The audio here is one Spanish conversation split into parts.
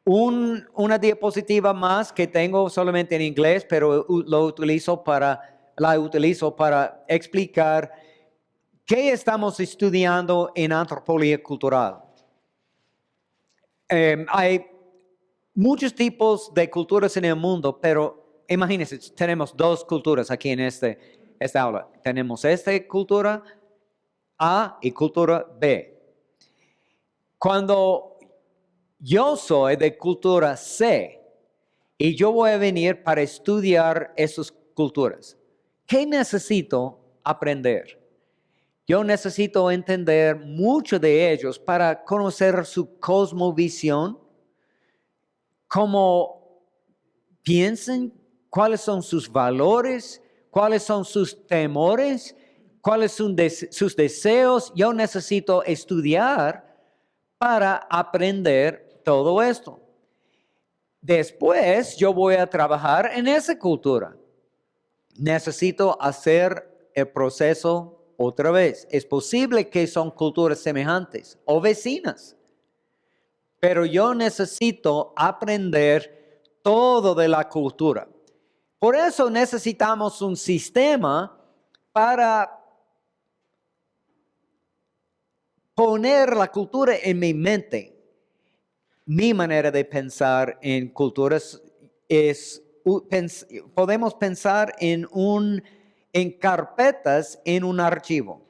Una diapositiva más que tengo solamente en inglés, pero la utilizo para explicar qué estamos estudiando en antropología cultural. Hay muchos tipos de culturas en el mundo, pero imagínense, tenemos dos culturas aquí en esta aula. Tenemos esta cultura A y cultura B. Cuando yo soy de cultura C y yo voy a venir para estudiar esas culturas, ¿qué necesito aprender? Yo necesito entender mucho de ellos para conocer su cosmovisión, cómo piensan, cuáles son sus valores, cuáles son sus temores, cuáles son sus deseos. Yo necesito estudiar para aprender todo esto. Después yo voy a trabajar en esa cultura. Necesito hacer el proceso otra vez. Es posible que son culturas semejantes o vecinas, pero yo necesito aprender todo de la cultura. Por eso necesitamos un sistema para poner la cultura en mi mente. Mi manera de pensar en culturas es, podemos pensar en carpetas en un archivo.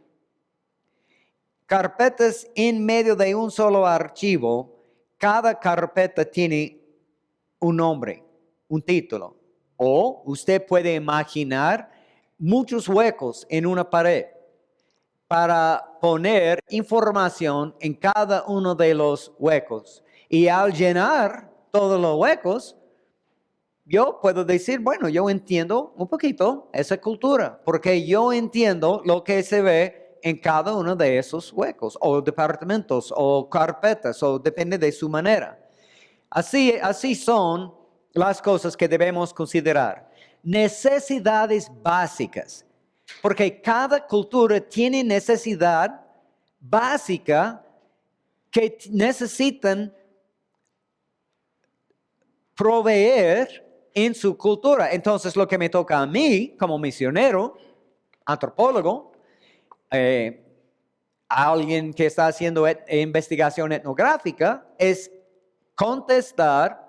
Carpetas en medio de un solo archivo. Cada carpeta tiene un nombre, un título. O usted puede imaginar muchos huecos en una pared para poner información en cada uno de los huecos. Y al llenar todos los huecos, yo puedo decir, bueno, yo entiendo un poquito esa cultura, porque yo entiendo lo que se ve en cada uno de esos huecos, o departamentos, o carpetas, o depende de su manera. Así son las cosas que debemos considerar. Necesidades básicas, porque cada cultura tiene necesidad básica que necesitan proveer en su cultura. Entonces, lo que me toca a mí, como misionero, antropólogo, alguien que está haciendo investigación etnográfica, es contestar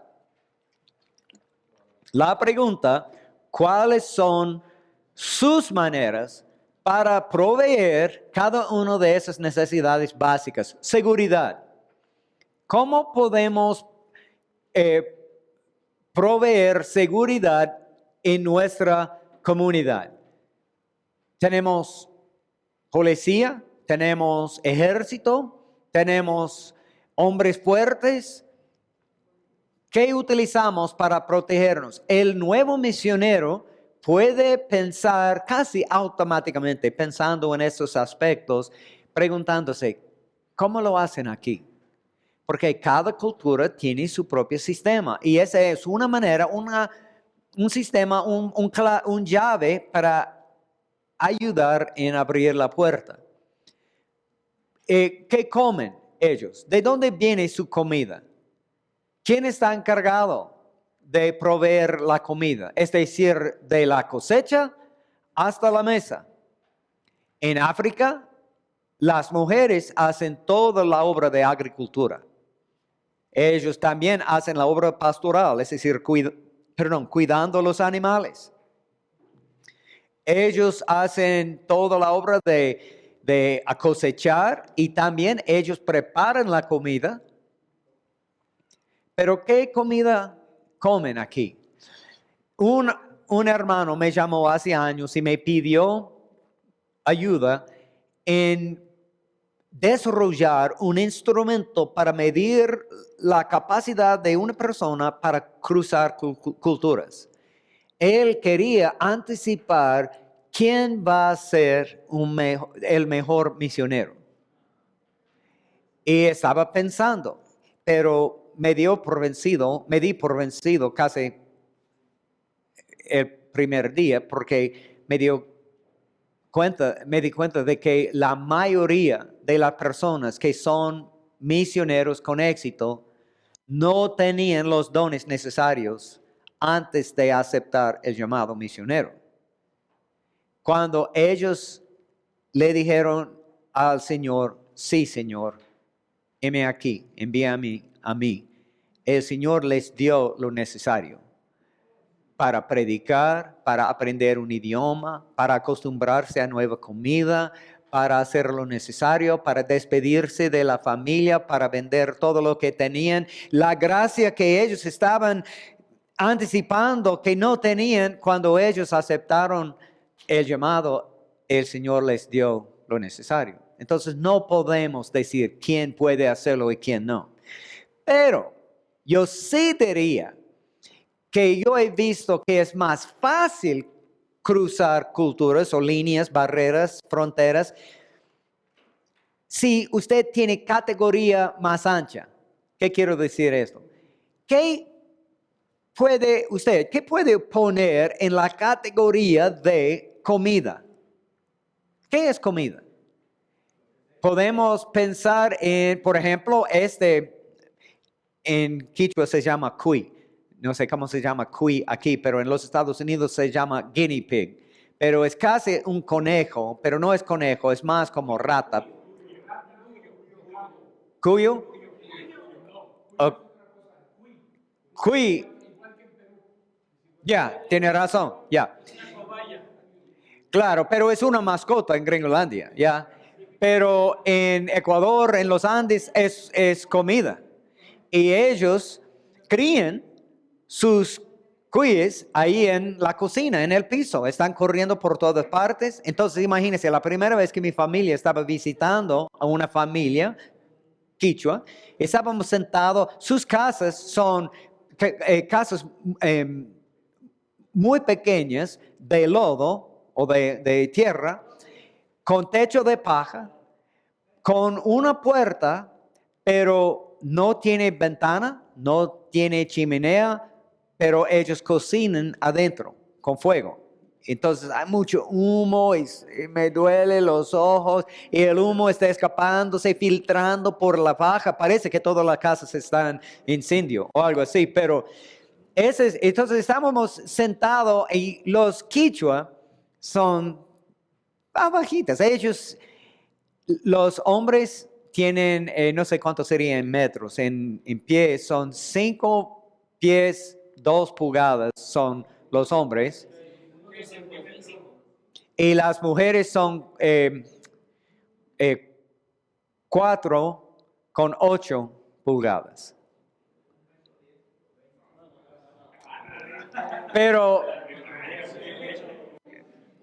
la pregunta, ¿cuáles son sus maneras para proveer cada una de esas necesidades básicas? Seguridad. ¿Cómo podemos proveer seguridad en nuestra comunidad? Tenemos policía, tenemos ejército, tenemos hombres fuertes. ¿Qué utilizamos para protegernos? El nuevo misionero puede pensar casi automáticamente, pensando en esos aspectos, preguntándose, ¿cómo lo hacen aquí? Porque cada cultura tiene su propio sistema y esa es una manera, un sistema, un llave para ayudar en abrir la puerta. ¿Qué comen ellos? ¿De dónde viene su comida? ¿Quién está encargado de proveer la comida? Es decir, de la cosecha hasta la mesa. En África, las mujeres hacen toda la obra de agricultura. Ellos también hacen la obra pastoral, es decir, cuidando los animales. Ellos hacen toda la obra de cosechar y también ellos preparan la comida. Pero ¿qué comida comen aquí? Un hermano me llamó hace años y me pidió ayuda en desarrollar un instrumento para medir la capacidad de una persona para cruzar culturas. Él quería anticipar quién va a ser el mejor misionero. Y estaba pensando, pero me di por vencido casi el primer día porque me di cuenta de que la mayoría de las personas que son misioneros con éxito no tenían los dones necesarios antes de aceptar el llamado misionero. Cuando ellos le dijeron al Señor, sí, Señor, heme aquí, envíame a mí. El Señor les dio lo necesario para predicar, para aprender un idioma, para acostumbrarse a nueva comida, para hacer lo necesario, para despedirse de la familia, para vender todo lo que tenían. La gracia que ellos estaban anticipando que no tenían cuando ellos aceptaron el llamado, el Señor les dio lo necesario. Entonces no podemos decir quién puede hacerlo y quién no. Pero yo sí diría que yo he visto que es más fácil cruzar culturas o líneas, barreras, fronteras, si usted tiene categoría más ancha. ¿Qué quiero decir esto? ¿Qué puede poner en la categoría de comida? ¿Qué es comida? Podemos pensar en, por ejemplo, en quichua se llama cuy. No sé cómo se llama cuy aquí, pero en los Estados Unidos se llama guinea pig. Pero es casi un conejo, pero no es conejo, es más como rata. ¿Cuyo? Oh, cuy. Ya, tiene razón, ya. Claro, pero es una mascota en Gringolandia, ya. Pero en Ecuador, en los Andes, es comida. Y ellos crían sus cuyes ahí en la cocina, en el piso. Están corriendo por todas partes. Entonces, imagínense, la primera vez que mi familia estaba visitando a una familia quichua, estábamos sentados. Sus casas son casas muy pequeñas de lodo o de tierra, con techo de paja, con una puerta, pero no tiene ventana, no tiene chimenea, pero ellos cocinan adentro con fuego. Entonces hay mucho humo y me duele los ojos y el humo está escapándose, filtrando por la paja. Parece que todas las casas están en incendio o algo así, pero entonces estábamos sentados y los quichua son bajitas. Ellos, los hombres tienen, no sé cuánto sería en metros, en pies, son 5 pies, 2 pulgadas son los hombres. Y las mujeres son 4 con 8 pulgadas. Pero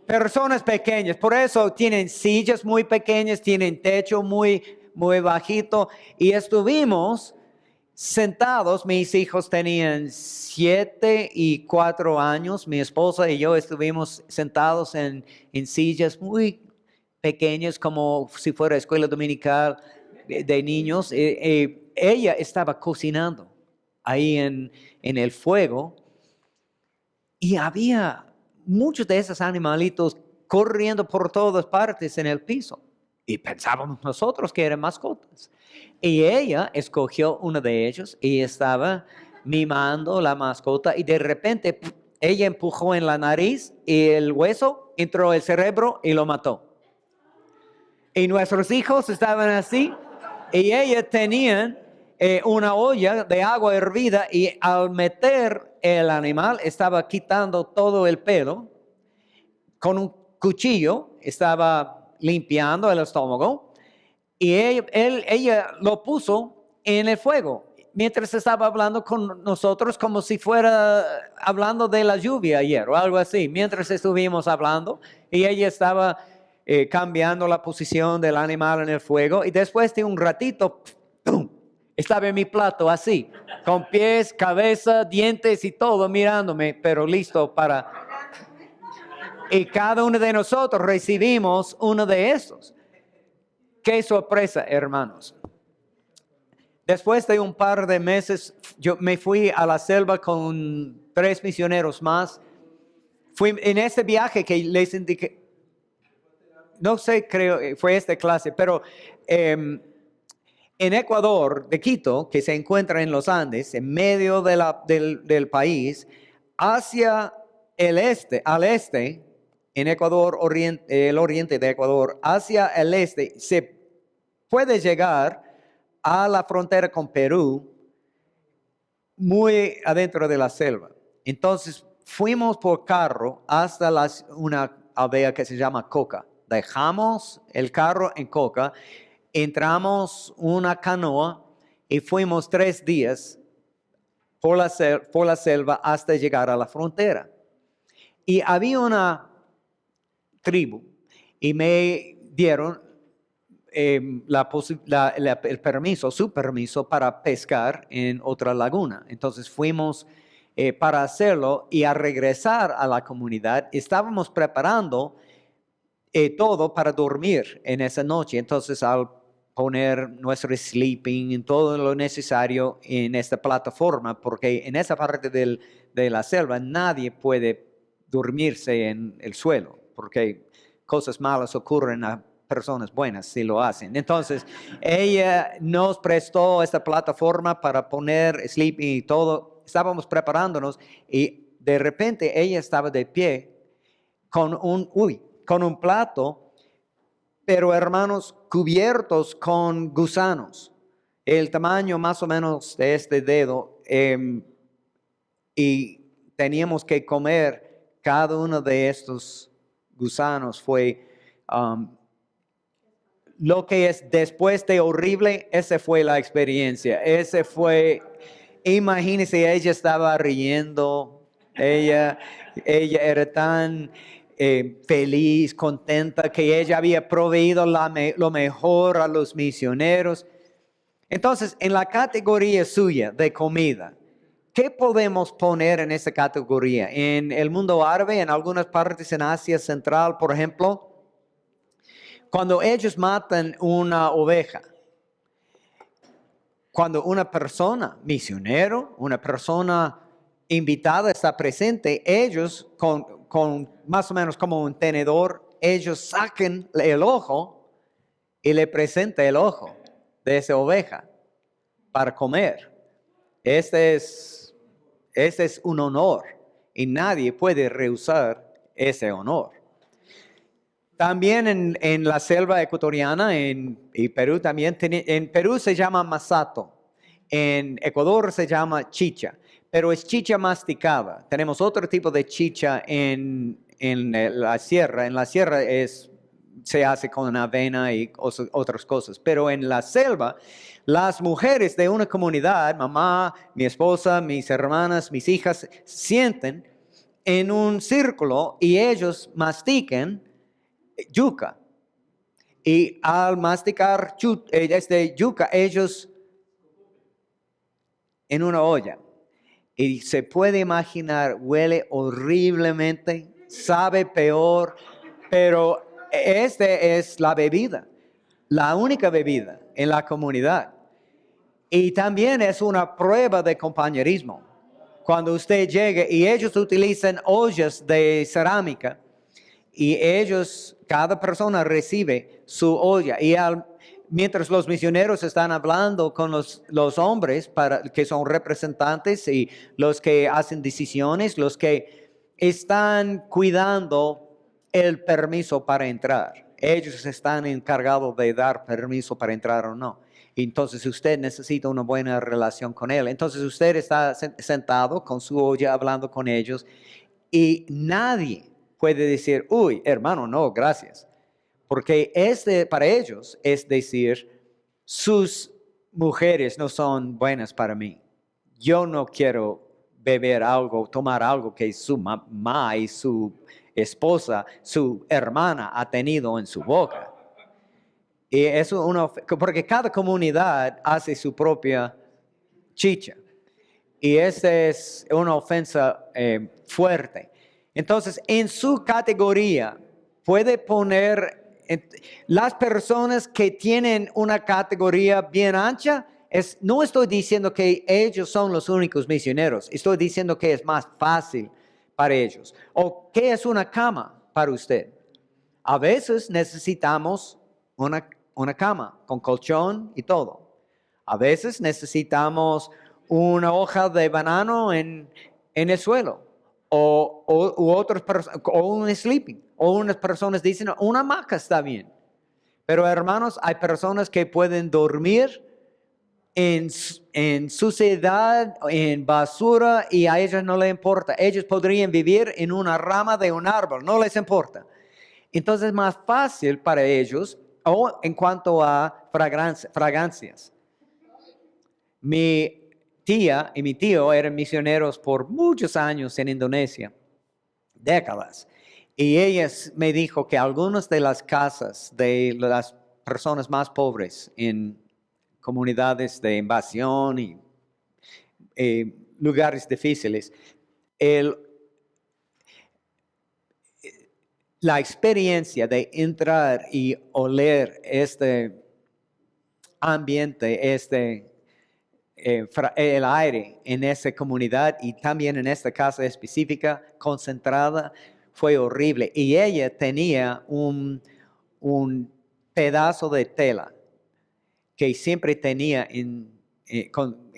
personas pequeñas, por eso tienen sillas muy pequeñas, tienen techo muy bajito. Y estuvimos sentados, mis hijos tenían 7 y 4 años, mi esposa y yo estuvimos sentados en sillas muy pequeñas, como si fuera escuela dominical de niños. Ella estaba cocinando ahí en el fuego y había muchos de esos animalitos corriendo por todas partes en el piso. Y pensábamos nosotros que eran mascotas. Y ella escogió uno de ellos y estaba mimando la mascota y de repente ella empujó en la nariz y el hueso entró el cerebro y lo mató. Y nuestros hijos estaban así y ella tenía una olla de agua hervida y al meter el animal estaba quitando todo el pelo. Con un cuchillo estaba limpiando el estómago y ella lo puso en el fuego mientras estaba hablando con nosotros como si fuera hablando de la lluvia ayer o algo así, mientras estuvimos hablando y ella estaba cambiando la posición del animal en el fuego y después de un ratito, ¡pum!, estaba en mi plato así, con pies, cabeza, dientes y todo mirándome, pero listo para... Y cada uno de nosotros recibimos uno de esos. Qué sorpresa, hermanos. Después de un par de meses, yo me fui a la selva con 3 misioneros más. Fui en este viaje que les indiqué. No sé, creo, fue esta clase, pero En Ecuador, de Quito, que se encuentra en los Andes, en medio del país, hacia el este, al este, en Ecuador, el oriente de Ecuador, hacia el este, se puede llegar a la frontera con Perú, muy adentro de la selva. Entonces, fuimos por carro hasta una aldea que se llama Coca. Dejamos el carro en Coca, entramos una canoa y fuimos 3 días por la selva hasta llegar a la frontera. Y había una tribu y me dieron el permiso, su permiso para pescar en otra laguna. Entonces fuimos para hacerlo y al regresar a la comunidad estábamos preparando todo para dormir en esa noche. Entonces al poner nuestro sleeping y todo lo necesario en esta plataforma, porque en esa parte de la selva nadie puede dormirse en el suelo, porque cosas malas ocurren a personas buenas si lo hacen. Entonces, ella nos prestó esta plataforma para poner sleeping y todo. Estábamos preparándonos y de repente ella estaba de pie con un plato, pero hermanos, cubiertos con gusanos, el tamaño más o menos de este dedo, y teníamos que comer cada uno de estos gusanos. Fue lo que es después de horrible, esa fue la experiencia. Imagínense, ella estaba riendo, ella era tan feliz, contenta que ella había proveído lo mejor a los misioneros. Entonces, en la categoría suya de comida, ¿qué podemos poner en esa categoría? En el mundo árabe, en algunas partes en Asia Central, por ejemplo, cuando ellos matan una oveja, cuando una persona, misionero, una persona invitada está presente, ellos con más o menos como un tenedor, ellos sacan el ojo y le presentan el ojo de esa oveja para comer. Este es un honor y nadie puede rehusar ese honor. También en la selva ecuatoriana y Perú también, en Perú se llama masato, en Ecuador se llama chicha, pero es chicha masticada. Tenemos otro tipo de chicha en la sierra. En la sierra se hace con avena y otras cosas, pero en la selva, las mujeres de una comunidad, mamá, mi esposa, mis hermanas, mis hijas, sienten en un círculo y ellos mastican yuca. Y al masticar yuca, ellos en una olla. Y se puede imaginar, huele horriblemente, sabe peor, pero esta es la bebida, la única bebida en la comunidad. Y también es una prueba de compañerismo. Cuando usted llegue y ellos utilizan ollas de cerámica, y cada persona recibe su olla. Y mientras los misioneros están hablando con los hombres que son representantes y los que hacen decisiones, los que están cuidando el permiso para entrar. Ellos están encargados de dar permiso para entrar o no. Entonces usted necesita una buena relación con él. Entonces usted está sentado con su olla hablando con ellos y nadie puede decir, uy, hermano, no, gracias. Porque para ellos es decir, sus mujeres no son buenas para mí. Yo no quiero beber algo, tomar algo que su mamá y su esposa, su hermana ha tenido en su boca. Y eso porque cada comunidad hace su propia chicha. Y esa es una ofensa fuerte. Entonces, en su categoría, puede poner las personas que tienen una categoría bien ancha. No estoy diciendo que ellos son los únicos misioneros. Estoy diciendo que es más fácil para ellos. ¿O qué es una cama para usted? A veces necesitamos una cama con colchón y todo. A veces necesitamos una hoja de banano en el suelo. O un sleeping. O unas personas dicen, una hamaca está bien. Pero hermanos, hay personas que pueden dormir en suciedad, en basura, y a ellos no les importa. Ellos podrían vivir en una rama de un árbol, no les importa. Entonces es más fácil para ellos, o en cuanto a fragancias. Mi tía y mi tío eran misioneros por muchos años en Indonesia, décadas. Y ella me dijo que algunas de las casas de las personas más pobres en comunidades de invasión y lugares difíciles, la experiencia de entrar y oler este ambiente, el aire en esa comunidad y también en esta casa específica concentrada fue horrible. Y ella tenía un pedazo de tela que siempre tenía en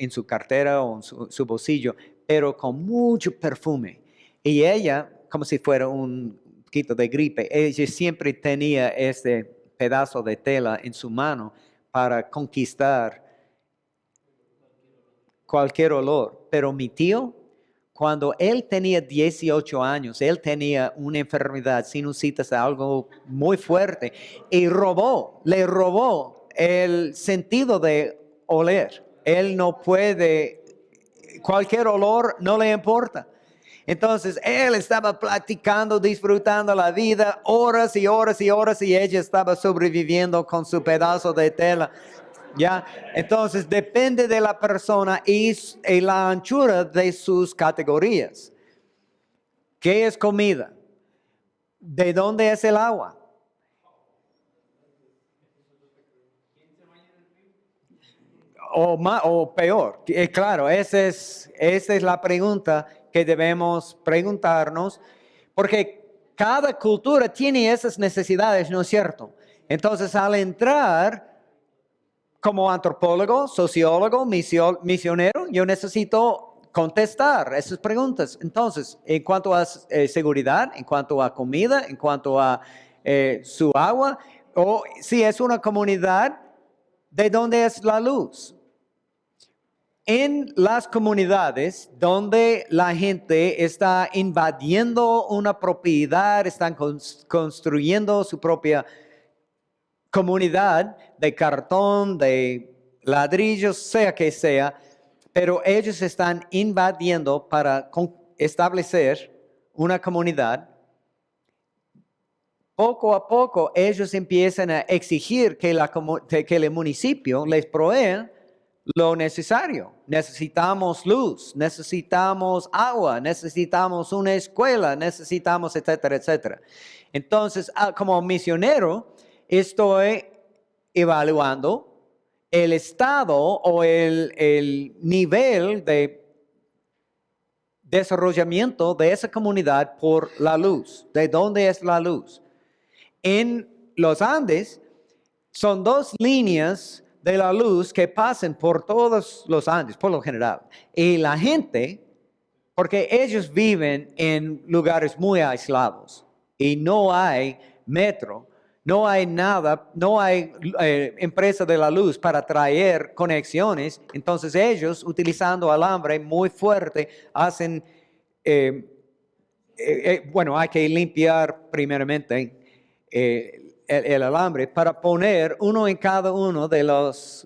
su cartera o en su bolsillo, pero con mucho perfume. Y ella, como si fuera un poquito de gripe, ella siempre tenía este pedazo de tela en su mano para conquistar cualquier olor. Pero mi tío, cuando él tenía 18 años, él tenía una enfermedad, sinusitis, algo muy fuerte, y le robó el sentido de oler. Él no puede, cualquier olor no le importa. Entonces él estaba platicando, disfrutando la vida, horas y horas y horas, y ella estaba sobreviviendo con su pedazo de tela. ¿Ya? Entonces depende de la persona y la anchura de sus categorías. ¿Qué es comida? ¿De dónde es el agua? O peor. Claro, esa es la pregunta que debemos preguntarnos, porque cada cultura tiene esas necesidades, ¿no es cierto? Entonces, al entrar como antropólogo, sociólogo, misionero, yo necesito contestar esas preguntas. Entonces, en cuanto a seguridad, en cuanto a comida, en cuanto a su agua, o si es una comunidad, ¿de dónde es la luz? En las comunidades donde la gente está invadiendo una propiedad, están construyendo su propia comunidad de cartón, de ladrillos, sea que sea, pero ellos están invadiendo para establecer una comunidad. Poco a poco ellos empiezan a exigir que el municipio les provea lo necesario. Necesitamos luz, necesitamos agua, necesitamos una escuela, necesitamos etcétera, etcétera. Entonces, como misionero, estoy evaluando el estado o el nivel de desarrollamiento de esa comunidad por la luz. ¿De dónde es la luz? En los Andes son dos líneas de la luz que pasan por todos los Andes, por lo general. Y la gente, porque ellos viven en lugares muy aislados y no hay metro, no hay nada, no hay empresa de la luz para traer conexiones. Entonces ellos, utilizando alambre muy fuerte, hacen, hay que limpiar primeramente el alambre para poner uno en cada uno de los...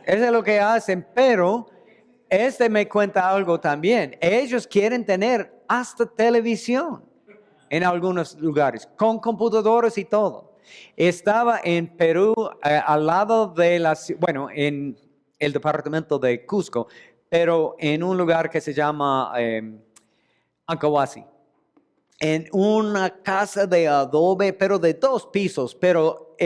Eso es lo que hacen, pero me cuenta algo también. Ellos quieren tener hasta televisión en algunos lugares, con computadoras y todo. Estaba en Perú, al lado de en el departamento de Cusco, pero en un lugar que se llama Ancahuasi. En una casa de adobe, pero de 2 pisos, pero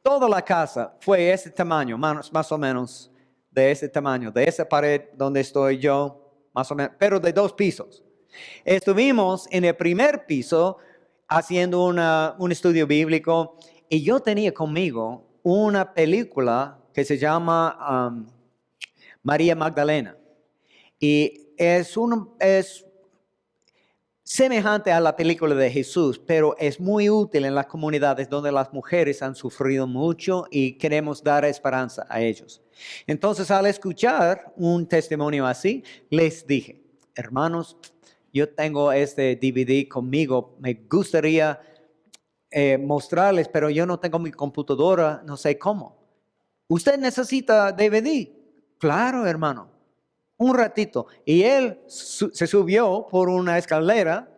toda la casa fue ese tamaño, más o menos de ese tamaño, de esa pared donde estoy yo, más o menos, pero de 2 pisos. Estuvimos en el primer piso haciendo un estudio bíblico Y yo tenía conmigo una película que se llama María Magdalena. Y es semejante a la película de Jesús, pero es muy útil en las comunidades donde las mujeres han sufrido mucho y queremos dar esperanza a ellos. Entonces, al escuchar un testimonio así, les dije, hermanos, yo tengo este DVD conmigo, me gustaría mostrarles, pero yo no tengo mi computadora, no sé cómo. ¿Usted necesita DVD? Claro, hermano. Un ratito. Y él se subió por una escalera.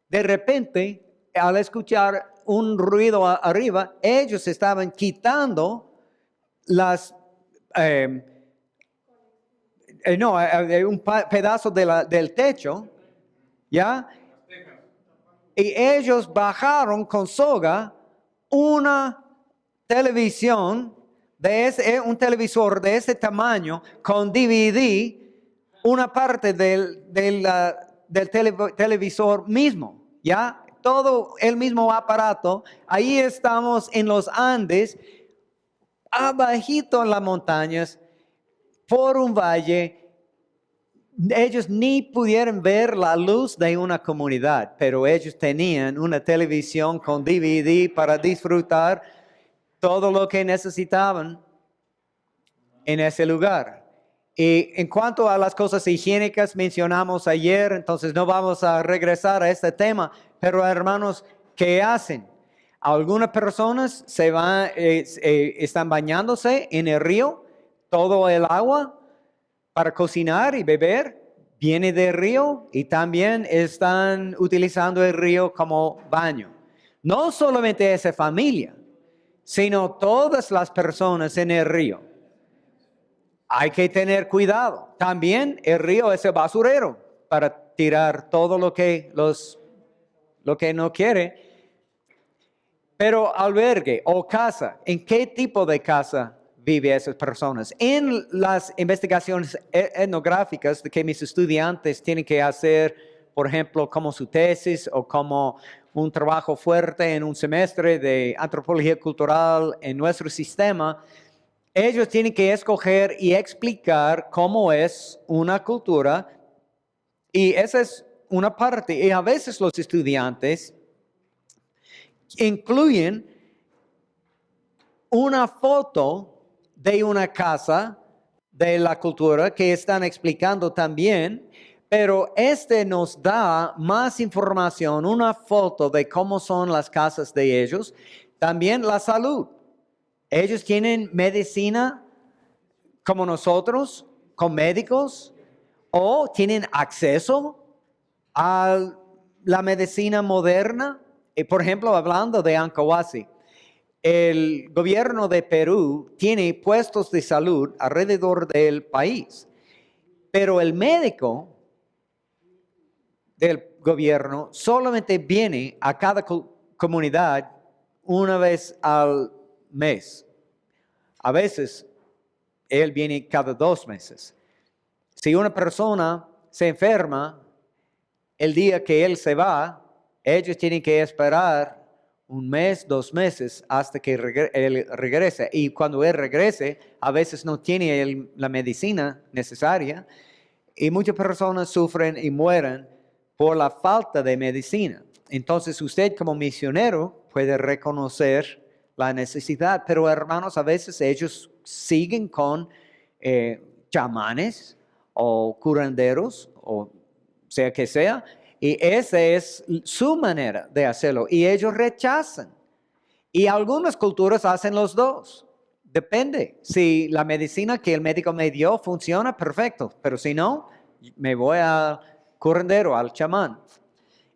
De repente, al escuchar un ruido arriba, ellos estaban quitando las... un pedazo del techo, ¿ya? Y ellos bajaron con soga una televisión, un televisor de ese tamaño, con DVD, una parte del televisor mismo, ¿ya? Todo el mismo aparato. Ahí estamos en los Andes, abajito en las montañas, por un valle. Ellos ni pudieron ver la luz de una comunidad, pero ellos tenían una televisión con DVD para disfrutar todo lo que necesitaban en ese lugar. Y en cuanto a las cosas higiénicas mencionamos ayer, entonces no vamos a regresar a este tema, pero hermanos, ¿qué hacen? Algunas personas están bañándose en el río, todo el agua para cocinar y beber viene del río y también están utilizando el río como baño. No solamente esa familia, sino todas las personas en el río. Hay que tener cuidado. También el río es el basurero para tirar todo lo que no quiere. Pero albergue o casa, ¿en qué tipo de casa vive esas personas? En las investigaciones etnográficas que mis estudiantes tienen que hacer, por ejemplo, como su tesis o como un trabajo fuerte en un semestre de antropología cultural en nuestro sistema, ellos tienen que escoger y explicar cómo es una cultura, y esa es una parte. Y a veces los estudiantes incluyen una foto de una casa de la cultura que están explicando también, pero nos da más información, una foto de cómo son las casas de ellos, también la salud. Ellos tienen medicina como nosotros, con médicos, o tienen acceso a la medicina moderna. Por ejemplo, hablando de Ancahuasi, el gobierno de Perú tiene puestos de salud alrededor del país, pero el médico del gobierno solamente viene a cada comunidad una vez al mes. A veces él viene cada 2 meses. Si una persona se enferma, el día que él se va, ellos tienen que esperar 1 mes, 2 meses hasta que él regrese. Y cuando él regrese, a veces no tiene la medicina necesaria. Y muchas personas sufren y mueren por la falta de medicina. Entonces usted como misionero puede reconocer la necesidad. Pero hermanos, a veces ellos siguen con chamanes o curanderos o sea que sea. Y esa es su manera de hacerlo. Y ellos rechazan. Y algunas culturas hacen los dos. Depende. Si la medicina que el médico me dio funciona, perfecto. Pero si no, me voy al curandero, al chamán.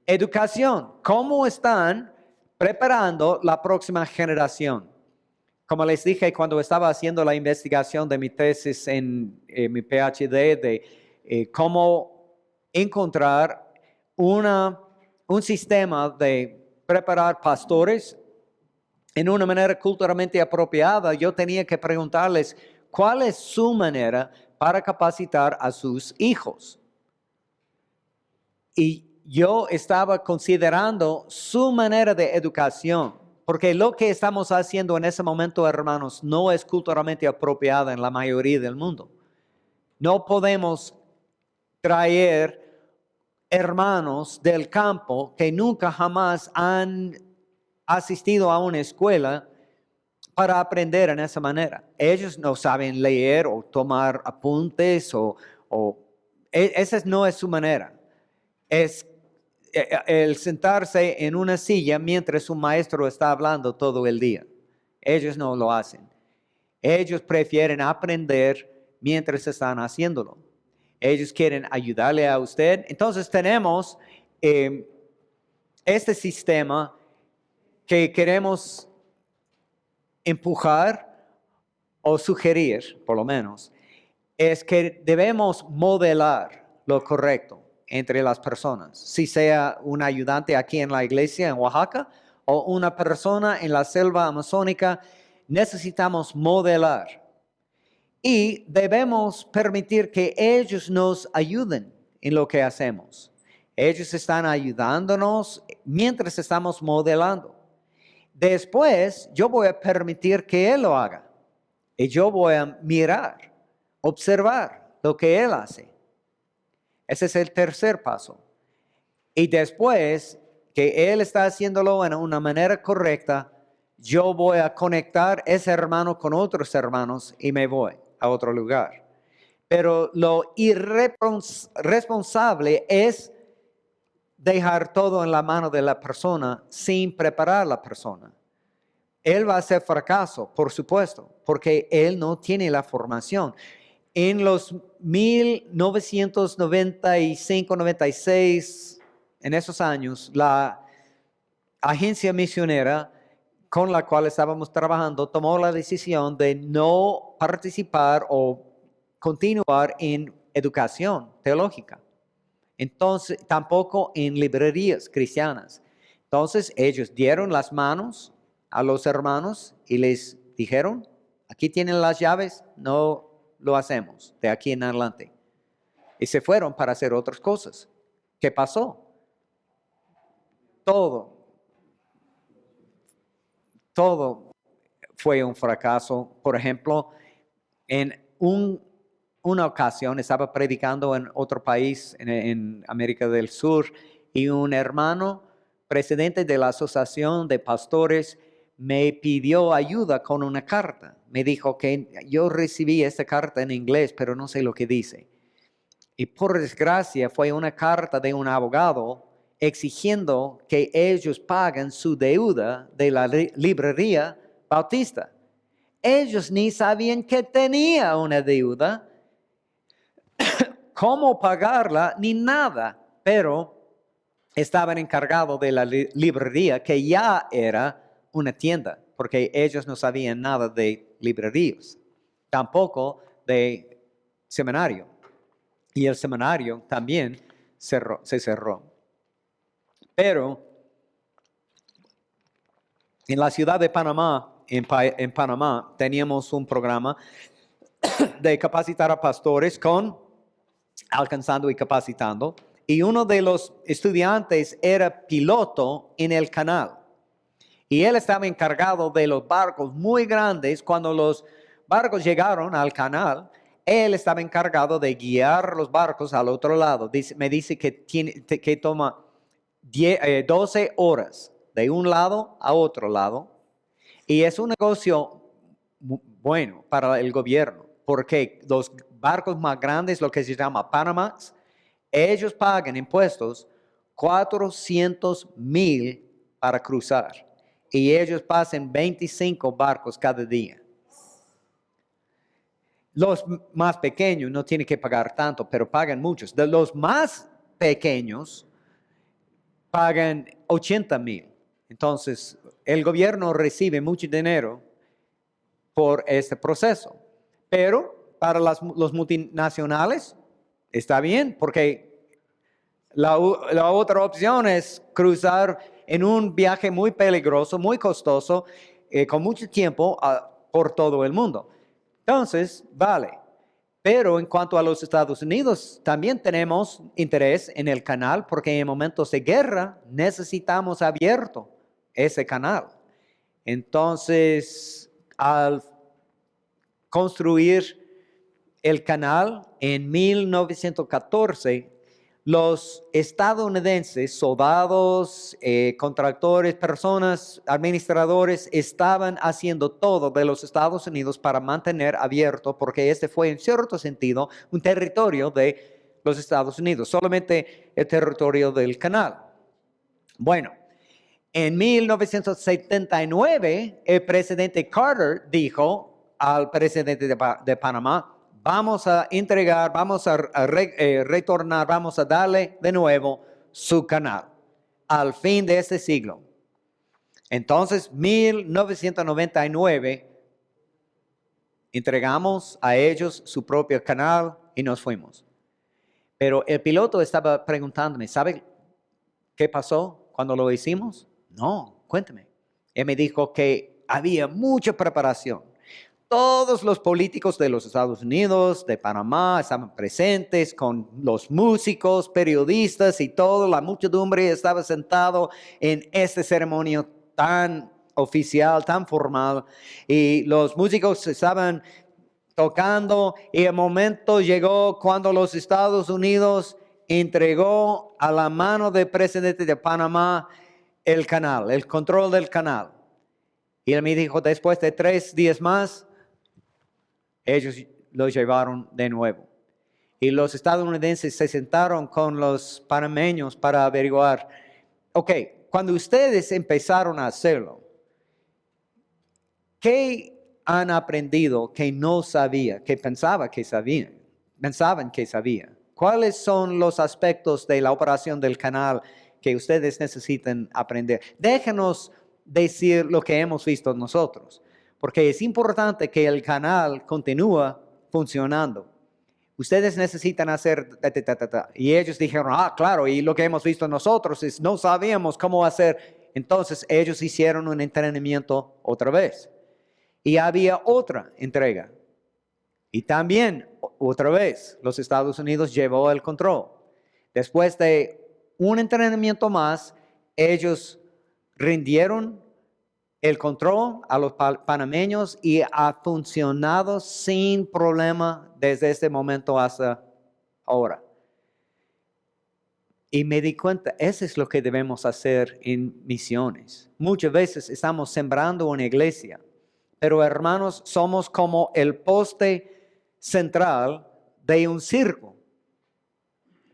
Educación. ¿Cómo están preparando la próxima generación? Como les dije, cuando estaba haciendo la investigación de mi tesis en mi PhD de cómo encontrar un sistema de preparar pastores en una manera culturalmente apropiada, yo tenía que preguntarles cuál es su manera para capacitar a sus hijos. Y yo estaba considerando su manera de educación Porque lo que estamos haciendo en ese momento, hermanos, no es culturalmente apropiado en la mayoría del mundo. No podemos traer hermanos del campo que nunca jamás han asistido a una escuela para aprender en esa manera. Ellos no saben leer o tomar apuntes esa no es su manera. Es el sentarse en una silla mientras un maestro está hablando todo el día. Ellos no lo hacen. Ellos prefieren aprender mientras están haciéndolo. Ellos quieren ayudarle a usted. Entonces tenemos este sistema que queremos empujar o sugerir, por lo menos, es que debemos modelar lo correcto entre las personas. Si sea un ayudante aquí en la iglesia en Oaxaca o una persona en la selva amazónica, necesitamos modelar. Y debemos permitir que ellos nos ayuden en lo que hacemos. Ellos están ayudándonos mientras estamos modelando. Después, yo voy a permitir que Él lo haga. Y yo voy a mirar, observar lo que Él hace. Ese es el tercer paso. Y después que Él está haciéndolo en una manera correcta, yo voy a conectar ese hermano con otros hermanos y me voy a otro lugar. Pero lo irresponsable es dejar todo en la mano de la persona sin preparar a la persona. Él va a ser fracaso, por supuesto, porque él no tiene la formación. En los 1995, 96, en esos años, la agencia misionera con la cual estábamos trabajando tomó la decisión de no participar o continuar en educación teológica. Entonces, tampoco en librerías cristianas. Entonces, ellos dieron las manos a los hermanos y les dijeron, aquí tienen las llaves, no lo hacemos de aquí en adelante. Y se fueron para hacer otras cosas. ¿Qué pasó? Todo fue un fracaso. Por ejemplo, en una ocasión estaba predicando en otro país, en América del Sur, y un hermano, presidente de la Asociación de Pastores, me pidió ayuda con una carta. Me dijo que yo recibí esta carta en inglés, pero no sé lo que dice. Y por desgracia fue una carta de un abogado exigiendo que ellos paguen su deuda de la librería bautista. Ellos ni sabían que tenía una deuda, cómo pagarla, ni nada, pero estaban encargados de la librería, que ya era una tienda, porque ellos no sabían nada de librerías, tampoco de seminario. Y el seminario también se cerró. Pero en la ciudad de Panamá, en Panamá, teníamos un programa de capacitar a pastores con Alcanzando y Capacitando. Y uno de los estudiantes era piloto en el canal. Y él estaba encargado de los barcos muy grandes. Cuando los barcos llegaron al canal, él estaba encargado de guiar los barcos al otro lado. Me dice que toma 12 horas de un lado a otro lado. Y es un negocio bueno para el gobierno, porque los barcos más grandes, lo que se llama Panamax, ellos pagan impuestos 400,000 para cruzar. Y ellos pasan 25 barcos cada día. Los más pequeños no tienen que pagar tanto, pero pagan muchos. De los más pequeños, pagan 80,000. Entonces, el gobierno recibe mucho dinero por este proceso. Pero para los multinacionales está bien, porque la otra opción es cruzar en un viaje muy peligroso, muy costoso, con mucho tiempo por todo el mundo. Entonces, vale. Pero en cuanto a los Estados Unidos, también tenemos interés en el canal, porque en momentos de guerra necesitamos abierto ese canal. Entonces, al construir el canal en 1914, los estadounidenses, soldados, contractores, personas, administradores, estaban haciendo todo de los Estados Unidos para mantener abierto, porque este fue en cierto sentido un territorio de los Estados Unidos, solamente el territorio del canal. Bueno, en 1979, el presidente Carter dijo al presidente de Panamá: vamos a entregar, vamos a retornar, vamos a darle de nuevo su canal al fin de este siglo. Entonces, 1999, entregamos a ellos su propio canal y nos fuimos. Pero el piloto estaba preguntándome, ¿sabe qué pasó cuando lo hicimos? No, cuéntame. Él me dijo que había mucha preparación. Todos los políticos de los Estados Unidos, de Panamá, estaban presentes con los músicos, periodistas y toda la muchedumbre estaba sentado en este ceremonia tan oficial, tan formal. Y los músicos estaban tocando y el momento llegó cuando los Estados Unidos entregó a la mano del presidente de Panamá el canal, el control del canal. Y él me dijo, después de 3 días más, ellos lo llevaron de nuevo. Y los estadounidenses se sentaron con los panameños para averiguar, ok, cuando ustedes empezaron a hacerlo, ¿qué han aprendido que no sabía, que pensaban que sabían? ¿Cuáles son los aspectos de la operación del canal que ustedes necesitan aprender? Déjenos decir lo que hemos visto nosotros, porque es importante que el canal continúe funcionando. Ustedes necesitan hacer y ellos dijeron, claro, y lo que hemos visto nosotros es no sabíamos cómo hacer. Entonces ellos hicieron un entrenamiento otra vez. Y había otra entrega. Y también, otra vez, los Estados Unidos llevó el control. Después de un entrenamiento más, ellos rindieron el control a los panameños y ha funcionado sin problema desde este momento hasta ahora. Y me di cuenta, eso es lo que debemos hacer en misiones. Muchas veces estamos sembrando una iglesia, pero hermanos, somos como el poste central de un circo.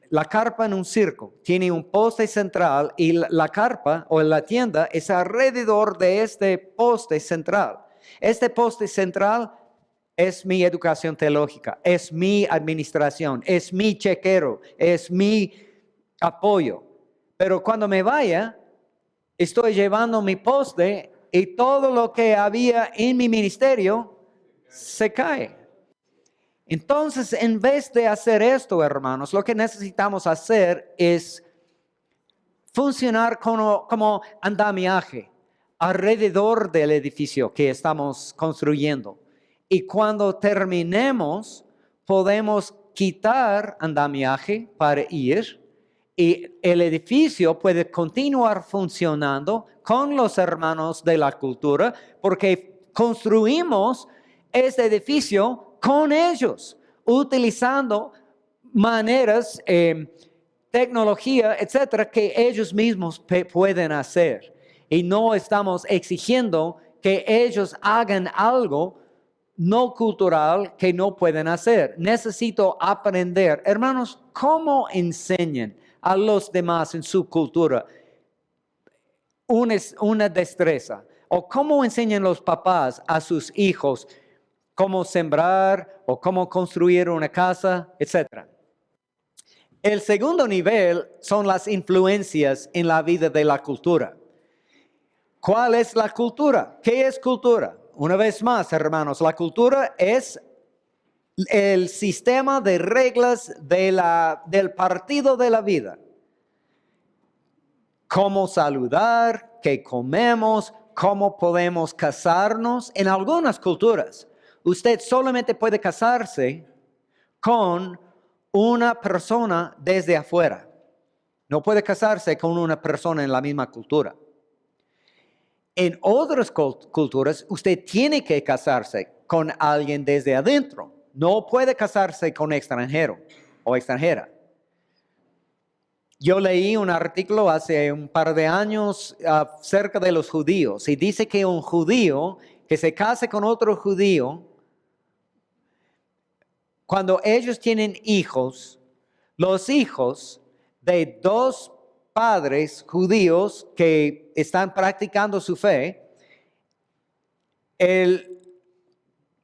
La carpa en un circo tiene un poste central y la carpa o la tienda es alrededor de este poste central. Este poste central es mi educación teológica, es mi administración, es mi chequero, es mi apoyo. Pero cuando me vaya, estoy llevando mi poste y todo lo que había en mi ministerio se cae. Entonces, en vez de hacer esto, hermanos, lo que necesitamos hacer es funcionar como andamiaje alrededor del edificio que estamos construyendo. Y cuando terminemos, podemos quitar andamiaje para ir y el edificio puede continuar funcionando con los hermanos de la cultura porque construimos este edificio con ellos, utilizando maneras, tecnología, etcétera, que ellos mismos pueden hacer. Y no estamos exigiendo que ellos hagan algo no cultural que no pueden hacer. Necesito aprender. Hermanos, ¿cómo enseñan a los demás en su cultura una destreza? ¿O cómo enseñan los papás a sus hijos cómo sembrar o cómo construir una casa, etcétera? El segundo nivel son las influencias en la vida de la cultura. ¿Cuál es la cultura? ¿Qué es cultura? Una vez más, hermanos, la cultura es el sistema de reglas del partido de la vida. Cómo saludar, qué comemos, cómo podemos casarnos. En algunas culturas, usted solamente puede casarse con una persona desde afuera. No puede casarse con una persona en la misma cultura. En otras culturas, usted tiene que casarse con alguien desde adentro. No puede casarse con extranjero o extranjera. Yo leí un artículo hace un par de años acerca de los judíos y dice que un judío que se case con otro judío, cuando ellos tienen hijos, los hijos de dos padres judíos que están practicando su fe, el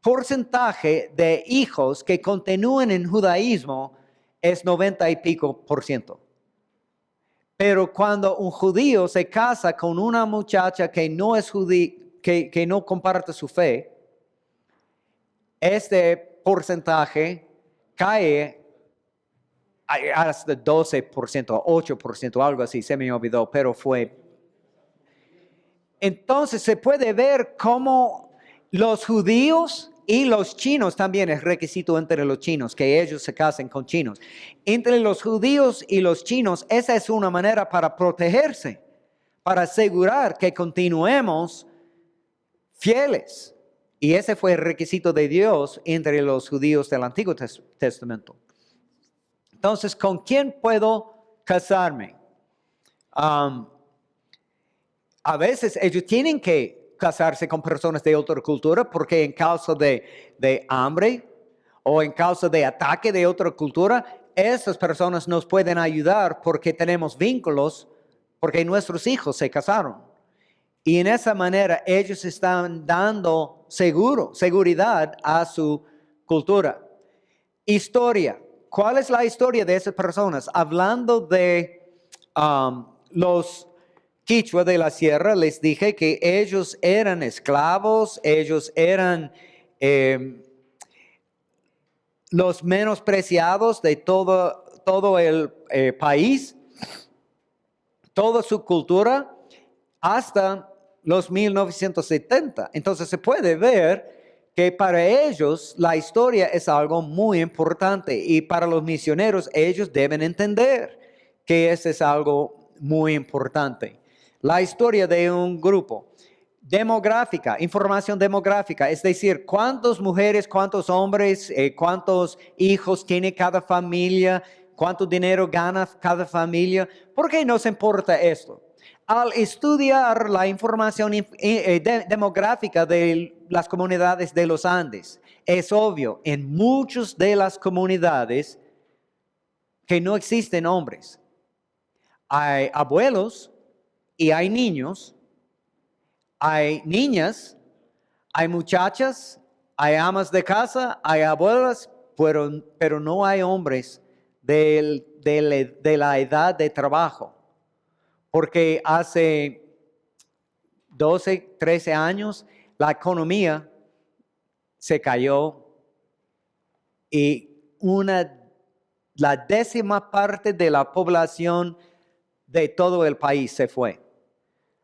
porcentaje de hijos que continúen en judaísmo es 90 y pico %. Pero cuando un judío se casa con una muchacha que no es judía, que no comparte su fe, este porcentaje cae hasta 12%, 8%, algo así, se me olvidó, pero fue. Entonces se puede ver cómo los judíos y los chinos también es requisito entre los chinos, que ellos se casen con chinos. Entre los judíos y los chinos, esa es una manera para protegerse, para asegurar que continuemos fieles. Y ese fue el requisito de Dios entre los judíos del Antiguo Testamento. Entonces, ¿con quién puedo casarme? A veces ellos tienen que casarse con personas de otra cultura porque en caso de hambre o en caso de ataque de otra cultura, esas personas nos pueden ayudar porque tenemos vínculos, porque nuestros hijos se casaron. Y en esa manera ellos están dando seguridad a su cultura. Historia. ¿Cuál es la historia de esas personas? Hablando de los quichua de la sierra, les dije que ellos eran esclavos, ellos eran los menospreciados de todo el país, toda su cultura, hasta los 1970. Entonces se puede ver que para ellos la historia es algo muy importante y para los misioneros ellos deben entender que eso es algo muy importante. La historia de un grupo. Demográfica, información demográfica, es decir, cuántas mujeres, cuántos hombres, cuántos hijos tiene cada familia, cuánto dinero gana cada familia. ¿Por qué nos importa esto? Al estudiar la información demográfica de las comunidades de los Andes, es obvio en muchas de las comunidades que no existen hombres. Hay abuelos y hay niños, hay niñas, hay muchachas, hay amas de casa, hay abuelas, pero no hay hombres de la edad de trabajo. Porque hace 12, 13 años la economía se cayó y la décima parte de la población de todo el país se fue.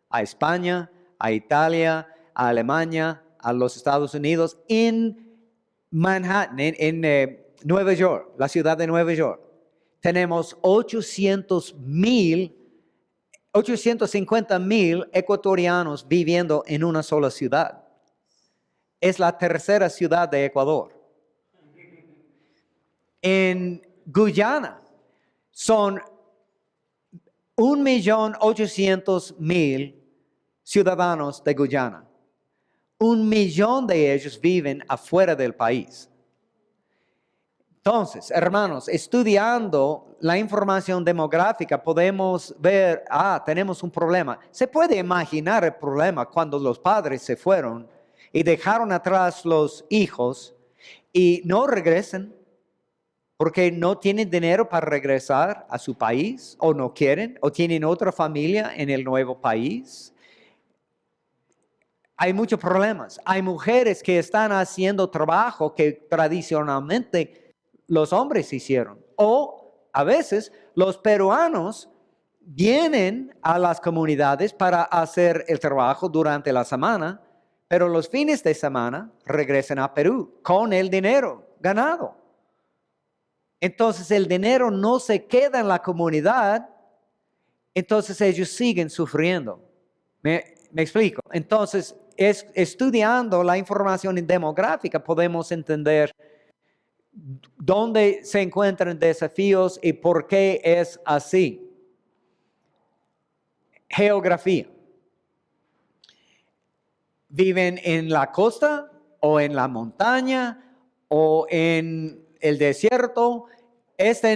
A España, a Italia, a Alemania, a los Estados Unidos, en Manhattan, en Nueva York, la ciudad de Nueva York. Tenemos 850,000 ecuatorianos viviendo en una sola ciudad. Es la tercera ciudad de Ecuador. En Guyana son 1,800,000 ciudadanos de Guyana. 1,000,000 de ellos viven afuera del país. Entonces, hermanos, estudiando la información demográfica podemos ver, tenemos un problema. Se puede imaginar el problema cuando los padres se fueron y dejaron atrás los hijos y no regresan porque no tienen dinero para regresar a su país o no quieren o tienen otra familia en el nuevo país. Hay muchos problemas. Hay mujeres que están haciendo trabajo que tradicionalmente los hombres hicieron. O a veces los peruanos vienen a las comunidades para hacer el trabajo durante la semana, pero los fines de semana regresan a Perú con el dinero ganado. Entonces el dinero no se queda en la comunidad, entonces ellos siguen sufriendo. ¿Me ¿Me explico? Entonces, estudiando la información demográfica podemos entender dónde se encuentran desafíos y por qué es así. Geografía. ¿Viven en la costa o en la montaña o en el desierto?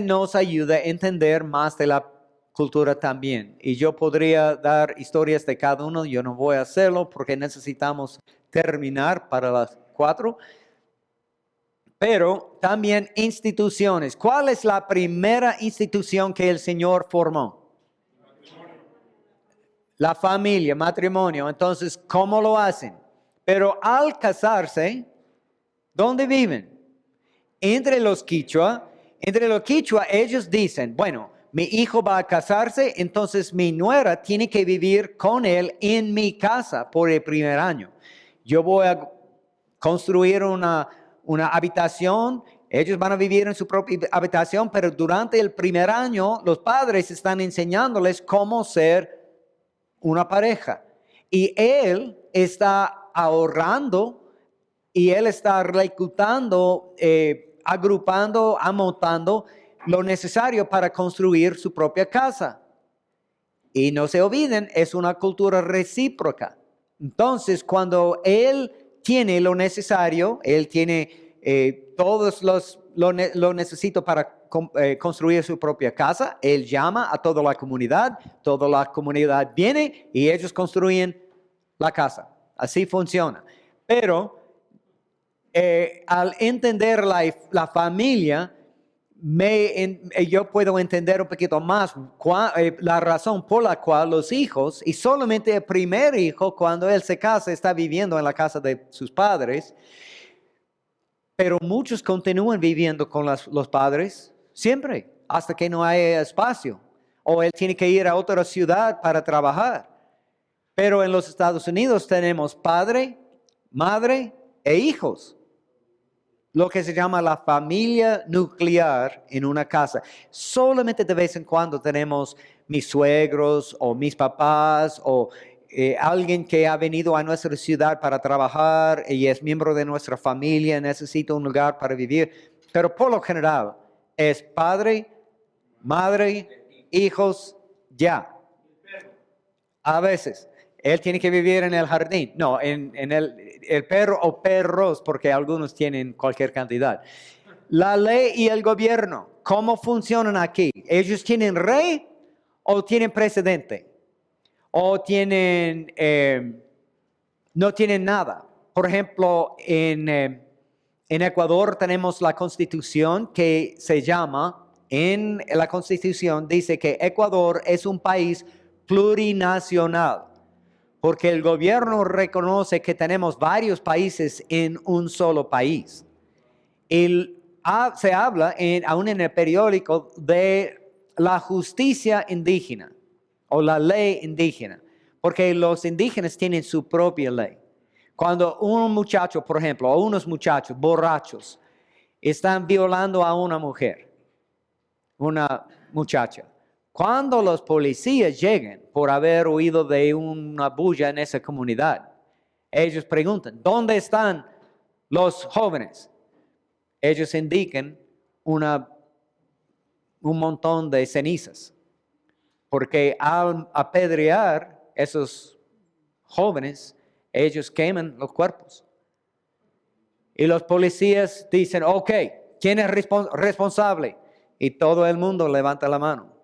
Nos ayuda a entender más de la cultura también. Y yo podría dar historias de cada uno, yo no voy a hacerlo porque necesitamos terminar para las 4. Pero también instituciones. ¿Cuál es la primera institución que el Señor formó? La familia, matrimonio. Entonces, ¿cómo lo hacen? Pero al casarse, ¿dónde viven? Entre los quichua, ellos dicen, bueno, mi hijo va a casarse, entonces mi nuera tiene que vivir con él en mi casa por el primer año. Yo voy a construir una habitación, ellos van a vivir en su propia habitación, pero durante el primer año los padres están enseñándoles cómo ser una pareja. Y él está ahorrando y él está reclutando, agrupando, amontando lo necesario para construir su propia casa. Y no se olviden, es una cultura recíproca. Entonces, cuando él tiene lo necesario, él tiene todos lo necesito para construir su propia casa, él llama a toda la comunidad viene y ellos construyen la casa. Así funciona. Pero al entender la familia, yo puedo entender un poquito más la razón por la cual los hijos, y solamente el primer hijo, cuando él se casa, está viviendo en la casa de sus padres, pero muchos continúan viviendo con los padres siempre, hasta que no haya espacio, o él tiene que ir a otra ciudad para trabajar. Pero en los Estados Unidos tenemos padre, madre e hijos. Lo que se llama la familia nuclear en una casa. Solamente de vez en cuando tenemos mis suegros o mis papás o alguien que ha venido a nuestra ciudad para trabajar y es miembro de nuestra familia, necesita un lugar para vivir. Pero por lo general es padre, madre, hijos, ya. A veces. Él tiene que vivir en el jardín. No, en el perro o perros, porque algunos tienen cualquier cantidad. La ley y el gobierno, ¿cómo funcionan aquí? ¿Ellos tienen rey o tienen presidente? ¿O tienen, no tienen nada? Por ejemplo, en Ecuador tenemos la constitución que se llama, en la constitución dice que Ecuador es un país plurinacional. Porque el gobierno reconoce que tenemos varios países en un solo país. Se habla, aún en el periódico, de la justicia indígena o la ley indígena. Porque los indígenas tienen su propia ley. Cuando un muchacho, por ejemplo, o unos muchachos borrachos, están violando a una mujer, una muchacha. Cuando los policías lleguen por haber huido de una bulla en esa comunidad, ellos preguntan, ¿dónde están los jóvenes? Ellos indican un montón de cenizas, porque al apedrear esos jóvenes, ellos queman los cuerpos. Y los policías dicen, ok, ¿quién es responsable? Y todo el mundo levanta la mano.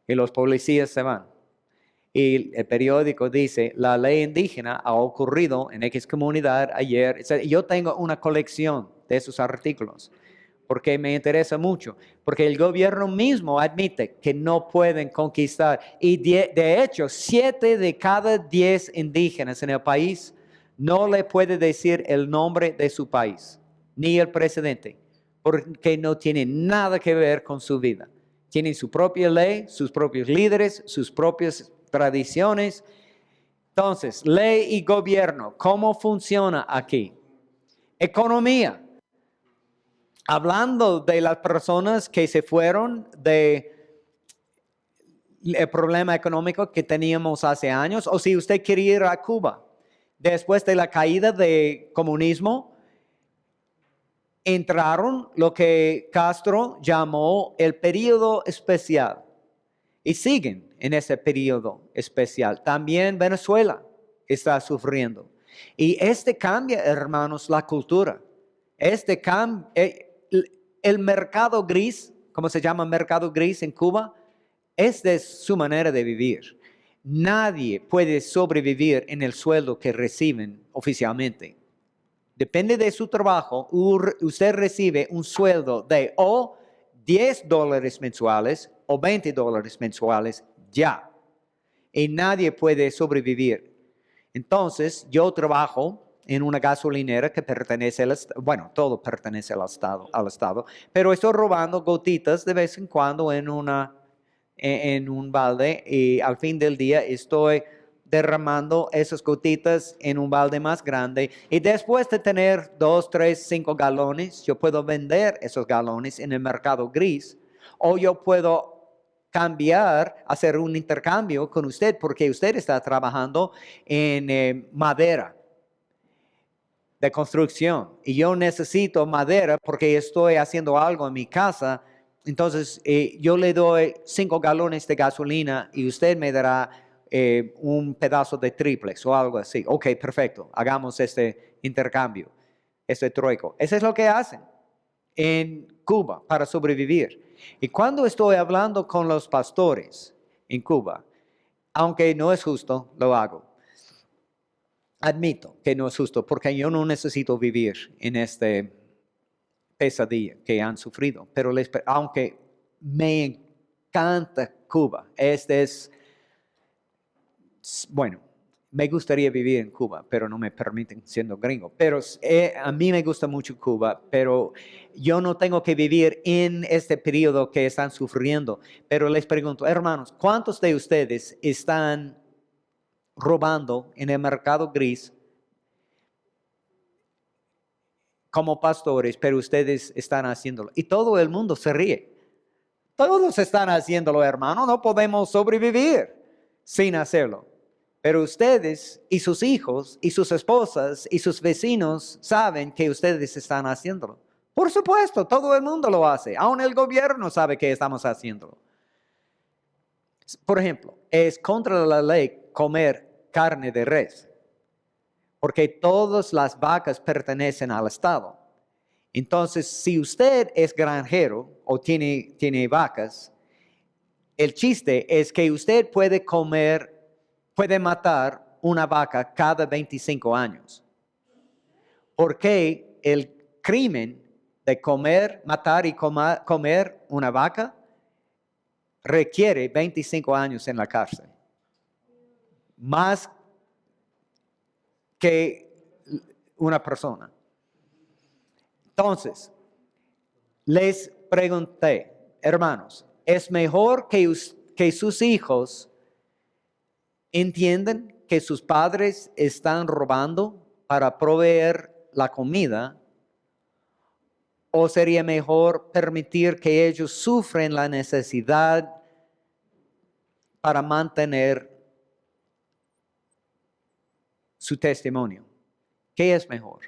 Y los policías se van. Y el periódico dice, la ley indígena ha ocurrido en X comunidad ayer. Yo tengo una colección de esos artículos porque me interesa mucho. Porque el gobierno mismo admite que no pueden conquistar. Y de hecho, 7 de cada 10 indígenas en el país no le puede decir el nombre de su país, ni el presidente, porque no tiene nada que ver con su vida. Tienen su propia ley, sus propios líderes, sus propias tradiciones. Entonces, ley y gobierno, ¿cómo funciona aquí? Economía. Hablando de las personas que se fueron de el problema económico que teníamos hace años, o si usted quiere ir a Cuba. Después de la caída del comunismo, entraron lo que Castro llamó el periodo especial y siguen en ese periodo especial. También Venezuela está sufriendo. Y cambia, hermanos, la cultura. El mercado gris, ¿cómo se llama mercado gris en Cuba? Es de su manera de vivir. Nadie puede sobrevivir en el sueldo que reciben oficialmente. Depende de su trabajo, usted recibe un sueldo de o $10 mensuales o $20 mensuales ya. Y nadie puede sobrevivir. Entonces, yo trabajo en una gasolinera que pertenece al Estado. Bueno, todo pertenece al Estado. Pero estoy robando gotitas de vez en cuando en un balde y al fin del día estoy derramando esas gotitas en un balde más grande y después de tener 2, 3, 5 galones, yo puedo vender esos galones en el mercado gris o yo puedo hacer un intercambio con usted porque usted está trabajando en madera de construcción y yo necesito madera porque estoy haciendo algo en mi casa. Entonces, yo le doy 5 galones de gasolina y usted me dará un pedazo de triplex o algo así. Ok, perfecto. Hagamos este intercambio, este trueco. Eso es lo que hacen en Cuba para sobrevivir. Y cuando estoy hablando con los pastores en Cuba, aunque no es justo, lo hago. Admito que no es justo porque yo no necesito vivir en este pesadilla que han sufrido, pero aunque me encanta Cuba, bueno, me gustaría vivir en Cuba, pero no me permiten siendo gringo, pero a mí me gusta mucho Cuba, pero yo no tengo que vivir en este periodo que están sufriendo, pero les pregunto, hermanos, ¿cuántos de ustedes están robando en el mercado gris como pastores, pero ustedes están haciéndolo? Y todo el mundo se ríe. Todos están haciéndolo, hermano. No podemos sobrevivir sin hacerlo. Pero ustedes y sus hijos y sus esposas y sus vecinos saben que ustedes están haciéndolo. Por supuesto, todo el mundo lo hace. Aún el gobierno sabe que estamos haciéndolo. Por ejemplo, es contra la ley comer carne de res, porque todas las vacas pertenecen al Estado. Entonces, si usted es granjero o tiene vacas, el chiste es que usted puede matar una vaca cada 25 años. Porque el crimen de matar y comer una vaca requiere 25 años en la cárcel. Más que una persona. Entonces, les pregunté, hermanos, ¿es mejor que sus hijos entiendan que sus padres están robando para proveer la comida? ¿O sería mejor permitir que ellos sufren la necesidad para mantener su testimonio? ¿Qué es mejor?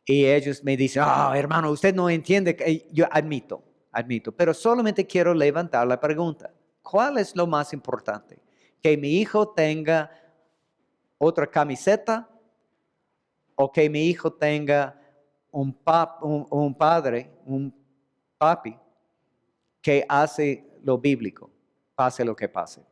Y ellos me dicen, hermano, usted no entiende. Yo admito, pero solamente quiero levantar la pregunta. ¿Cuál es lo más importante? ¿Que mi hijo tenga otra camiseta o que mi hijo tenga un padre, un papi, que hace lo bíblico, pase lo que pase?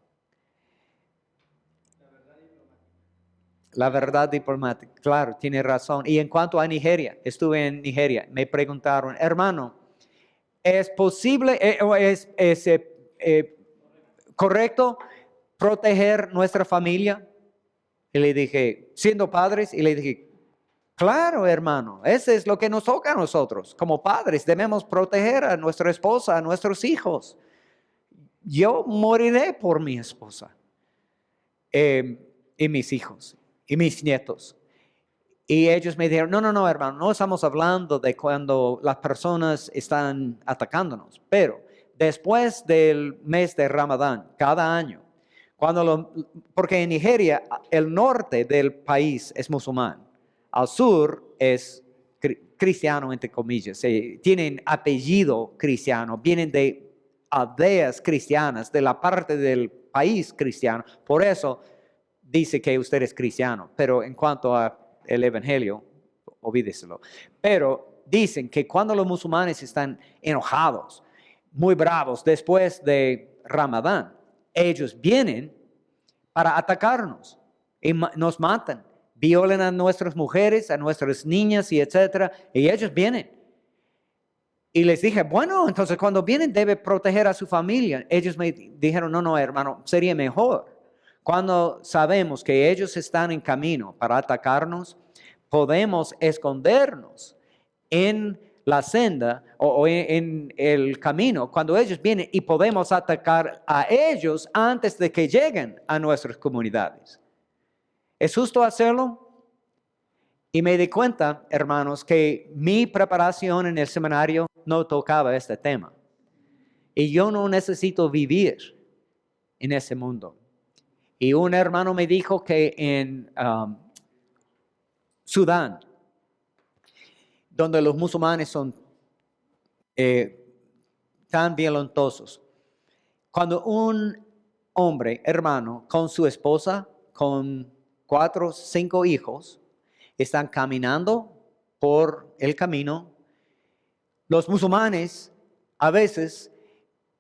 La verdad diplomática, claro, tiene razón. Y en cuanto a Nigeria, estuve en Nigeria, me preguntaron, hermano, ¿es posible o es correcto proteger nuestra familia? Y le dije, siendo padres, y le dije, claro, hermano, eso es lo que nos toca a nosotros. Como padres debemos proteger a nuestra esposa, a nuestros hijos. Yo moriré por mi esposa y mis hijos y mis nietos. Y ellos me dijeron, no, hermano, no estamos hablando de cuando las personas están atacándonos, pero después del mes de Ramadán, cada año, porque en Nigeria el norte del país es musulmán, al sur es cristiano, entre comillas, tienen apellido cristiano, vienen de aldeas cristianas, de la parte del país cristiano, por eso dice que usted es cristiano, pero en cuanto a el evangelio, olvídeselo. Pero dicen que cuando los musulmanes están enojados, muy bravos, después de Ramadán, ellos vienen para atacarnos y nos matan, violan a nuestras mujeres, a nuestras niñas y etcétera, y ellos vienen. Y les dije, bueno, entonces cuando vienen debe proteger a su familia. Ellos me dijeron, no, hermano, sería mejor. Cuando sabemos que ellos están en camino para atacarnos, podemos escondernos en la senda o en el camino cuando ellos vienen y podemos atacar a ellos antes de que lleguen a nuestras comunidades. ¿Es justo hacerlo? Y me di cuenta, hermanos, que mi preparación en el seminario no tocaba este tema. Y yo no necesito vivir en ese mundo. Y un hermano me dijo que en Sudán, donde los musulmanes son tan violentosos, cuando un hombre, hermano, con su esposa, con 4 o 5 hijos, están caminando por el camino, los musulmanes a veces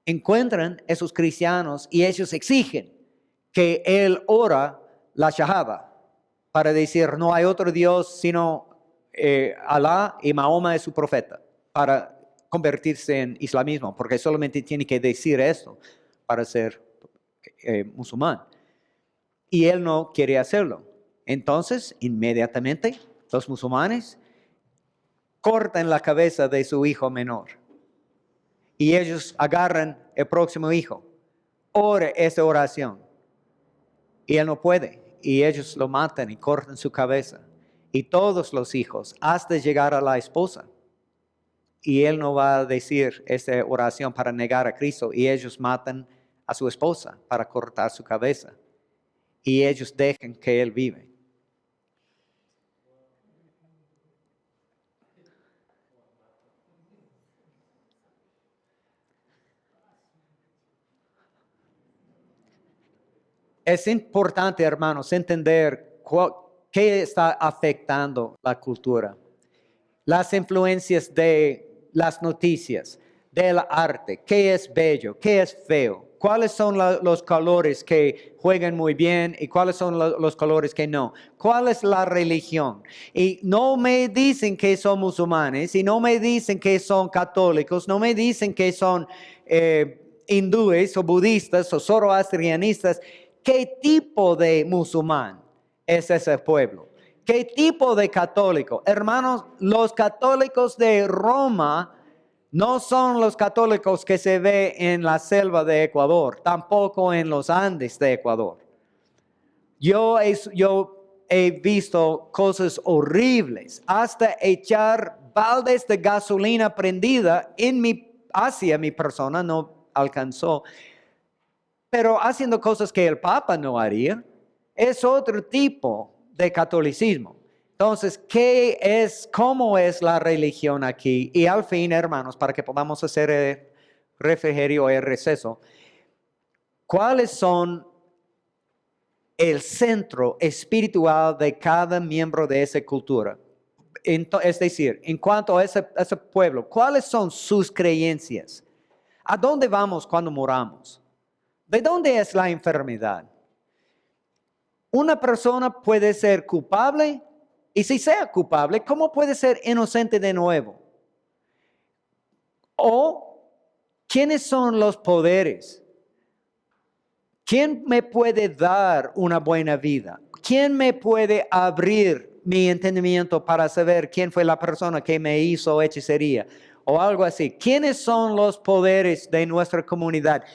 encuentran a esos cristianos y ellos exigen que él ora la shahada para decir no hay otro Dios sino Alá y Mahoma es su profeta, para convertirse en islamismo, porque solamente tiene que decir esto para ser musulmán. Y él no quiere hacerlo. Entonces, inmediatamente, los musulmanes cortan la cabeza de su hijo menor. Y ellos agarran el próximo hijo. Ore esta oración. Y él no puede. Y ellos lo matan y cortan su cabeza. Y todos los hijos, hasta llegar a la esposa. Y él no va a decir esta oración para negar a Cristo. Y ellos matan a su esposa para cortar su cabeza. Y ellos dejan que él vive. Es importante, hermanos, entender qué está afectando la cultura. Las influencias de las noticias, del arte, qué es bello, qué es feo, cuáles son los colores que juegan muy bien y cuáles son los colores que no, cuál es la religión. Y no me dicen que son musulmanes y no me dicen que son católicos, no me dicen que son hindúes o budistas o zoroastrianistas. ¿Qué tipo de musulmán es ese pueblo? ¿Qué tipo de católico? Hermanos, los católicos de Roma no son los católicos que se ve en la selva de Ecuador, tampoco en los Andes de Ecuador. Yo he visto cosas horribles, hasta echar baldes de gasolina prendida hacia mi persona, no alcanzó. Pero haciendo cosas que el Papa no haría, es otro tipo de catolicismo. Entonces, ¿cómo es la religión aquí? Y al fin, hermanos, para que podamos hacer el refrigerio y el receso, ¿cuáles son el centro espiritual de cada miembro de esa cultura? Es decir, en cuanto a ese pueblo, ¿cuáles son sus creencias? ¿A dónde vamos cuando moramos? ¿De dónde es la enfermedad? Una persona puede ser culpable y si sea culpable, ¿cómo puede ser inocente de nuevo? ¿O quiénes son los poderes? ¿Quién me puede dar una buena vida? ¿Quién me puede abrir mi entendimiento para saber quién fue la persona que me hizo hechicería? O algo así. ¿Quiénes son los poderes de nuestra comunidad?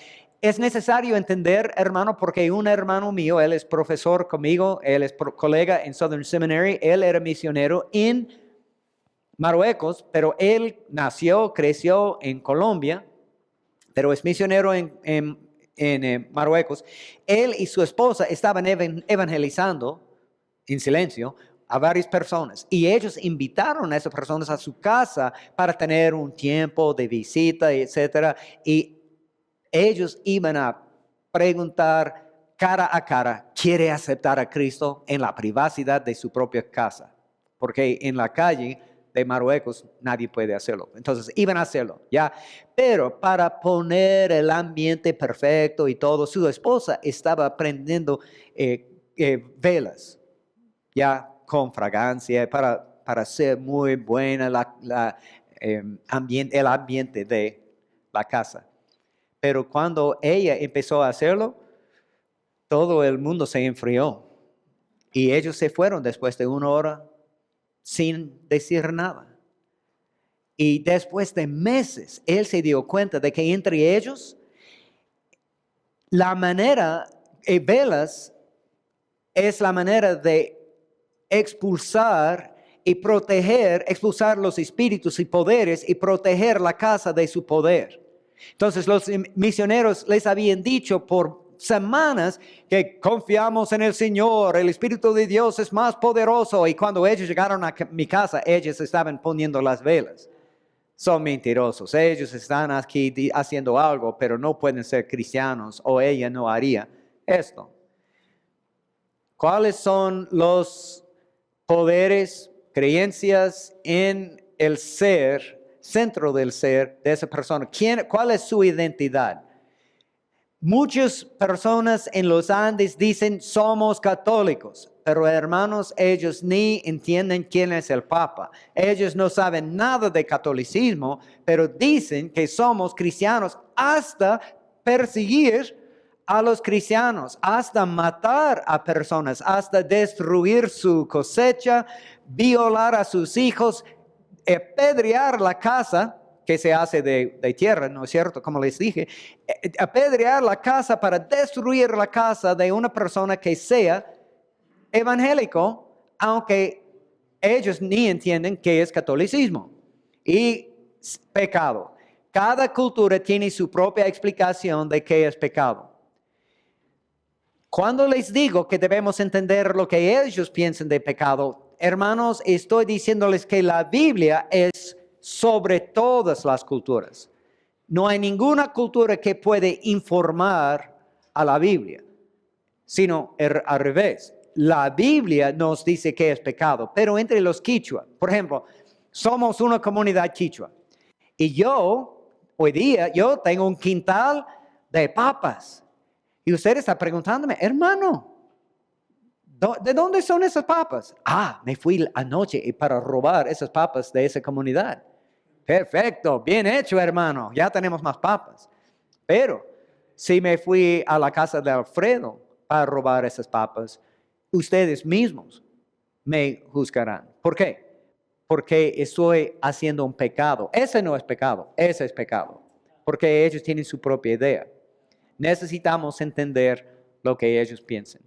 Es necesario entender, hermano, porque un hermano mío, él es profesor conmigo, él es colega en Southern Seminary, él era misionero en Marruecos, pero él nació, creció en Colombia pero es misionero en Marruecos. Él y su esposa estaban evangelizando en silencio a varias personas y ellos invitaron a esas personas a su casa para tener un tiempo de visita, etcétera, y ellos iban a preguntar cara a cara, ¿quiere aceptar a Cristo en la privacidad de su propia casa? Porque en la calle de Marruecos nadie puede hacerlo. Entonces iban a hacerlo, ¿ya? Pero para poner el ambiente perfecto y todo, su esposa estaba prendiendo velas, ya con fragancia, para hacer muy buena el ambiente de la casa. Pero cuando ella empezó a hacerlo, todo el mundo se enfrió. Y ellos se fueron después de 1 hora sin decir nada. Y después de meses, él se dio cuenta de que entre ellos, la manera, velas, es la manera de expulsar los espíritus y poderes y proteger la casa de su poder. Entonces los misioneros les habían dicho por semanas que confiamos en el Señor, el Espíritu de Dios es más poderoso, y cuando ellos llegaron a mi casa, ellos estaban poniendo las velas. Son mentirosos, ellos están aquí haciendo algo, pero no pueden ser cristianos, o ella no haría esto. ¿Cuáles son los poderes, creencias en el ser, centro del ser de esa persona? ¿Cuál es su identidad? Muchas personas en los Andes dicen somos católicos, pero hermanos, ellos ni entienden quién es el Papa. Ellos no saben nada de catolicismo, pero dicen que somos cristianos hasta perseguir a los cristianos, hasta matar a personas, hasta destruir su cosecha, violar a sus hijos, apedrear la casa que se hace de tierra, ¿no es cierto? Como les dije, apedrear la casa para destruir la casa de una persona que sea evangélico, aunque ellos ni entienden qué es catolicismo. Y pecado. Cada cultura tiene su propia explicación de qué es pecado. Cuando les digo que debemos entender lo que ellos piensan de pecado, hermanos, estoy diciéndoles que la Biblia es sobre todas las culturas. No hay ninguna cultura que puede informar a la Biblia, sino al revés. La Biblia nos dice que es pecado, pero entre los quichua, por ejemplo, somos una comunidad quichua. Y hoy día, yo tengo un quintal de papas. Y usted está preguntándome, hermano, ¿de dónde son esas papas? Me fui anoche para robar esas papas de esa comunidad. Perfecto, bien hecho, hermano, ya tenemos más papas. Pero si me fui a la casa de Alfredo para robar esas papas, ustedes mismos me juzgarán. ¿Por qué? Porque estoy haciendo un pecado. Ese no es pecado, ese es pecado. Porque ellos tienen su propia idea. Necesitamos entender lo que ellos piensan.